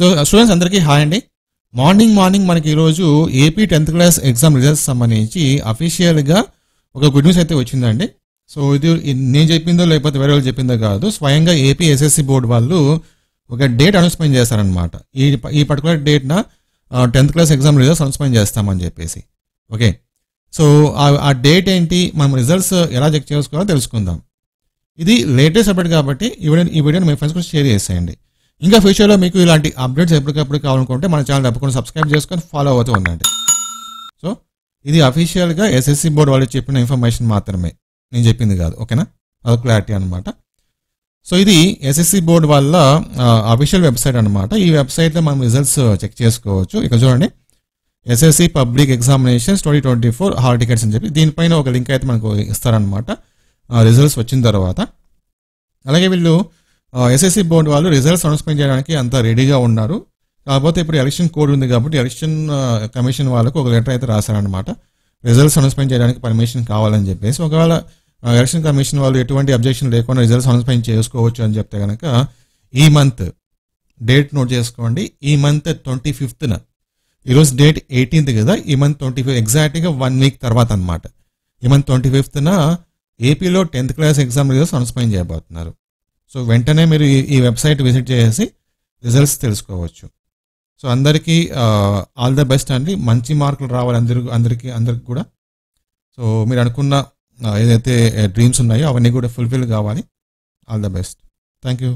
So students అందరికీ hi అండి. Morning మనకి ఈరోజు AP 10th class exam results సంబంధించి అఫీషియల్గా ఒక గుడ్ న్యూస్ అయితే వచ్చిందండి. సో ఇది నేను చెప్పిందో లేకపోతే వేరే వాళ్ళు చెప్పిందో కాదు, స్వయంగా ఏపీ ఎస్ఎస్సి బోర్డు వాళ్ళు ఒక డేట్ అనౌన్స్మెంట్ చేస్తారనమాట. ఈ పర్టికులర్ డేట్న 10th class exam results announcement చేస్తామని చెప్పేసి. ఓకే, సో ఆ డేట్ ఏంటి, మనం రిజల్ట్స్ ఎలా చెక్ చేసుకోవాలో తెలుసుకుందాం. ఇది లేటెస్ట్ అప్డేట్ కాబట్టి ఈ వీడియోని మీ ఫ్రెండ్స్ కూడా షేర్ చేసేయండి. ఇంకా ఫ్యూచర్లో మీకు ఇలాంటి అప్డేట్స్ ఎప్పటికప్పుడు కావాలనుకుంటే మన ఛానల్ తప్పకుండా సబ్స్క్రైబ్ చేసుకొని ఫాలో అవుతూ ఉండండి. సో ఇది అఫీషియల్గా ఎస్ఎస్సి బోర్డు వాళ్ళు చెప్పిన ఇన్ఫర్మేషన్ మాత్రమే, నేను చెప్పింది కాదు. ఓకేనా, అది క్లారిటీ అనమాట. సో ఇది ఎస్ఎస్సి బోర్డు వాళ్ళ అఫీషియల్ వెబ్సైట్ అనమాట. ఈ వెబ్సైట్లో మనం రిజల్ట్స్ చెక్ చేసుకోవచ్చు. ఇక్కడ చూడండి, SSC public examinations 2024 hall tickets అని చెప్పి దీనిపైన ఒక లింక్ అయితే మనకు ఇస్తారనమాట రిజల్ట్స్ వచ్చిన తర్వాత. అలాగే వీళ్ళు ఎస్ఎస్సి బోర్డు వాళ్ళు రిజల్ట్స్ అనౌన్స్మెంట్ చేయడానికి అంతా రెడీగా ఉన్నారు. కాకపోతే ఇప్పుడు ఎలక్షన్ కోడ్ ఉంది కాబట్టి ఎలక్షన్ కమిషన్ వాళ్ళకు ఒక లెటర్ అయితే రాశారనమాట, రిజల్ట్స్ అనౌన్స్మెంట్ చేయడానికి పర్మిషన్ కావాలని చెప్పేసి. ఒకవేళ ఎలక్షన్ కమిషన్ వాళ్ళు ఎటువంటి అబ్జెక్షన్ లేకుండా రిజల్ట్స్ అనౌన్స్మెంట్ చేసుకోవచ్చు అని చెప్తే కనుక ఈ మంత్ డేట్ నోట్ చేసుకోండి. ఈ మంత్ 25th, ఈరోజు డేట్ 18th కదా, ఈ మంత్ 25 ఎగ్జాక్ట్గా 1 వీక్ తర్వాత అనమాట. ఈ మంత్ 25th ఏపీలో 10th class exam results announcement చేయబోతున్నారు. సో వెంటనే మీరు ఈ వెబ్సైట్ విజిట్ చేసి రిజల్ట్స్ తెలుసుకోవచ్చు. సో అందరికీ ఆల్ ద బెస్ట్ అండి. మంచి మార్కులు రావాలి అందరికీ కూడా. సో మీరు అనుకున్న ఏదైతే డ్రీమ్స్ ఉన్నాయో అవన్నీ కూడా ఫుల్ఫిల్ కావాలి. All the best. Thank you.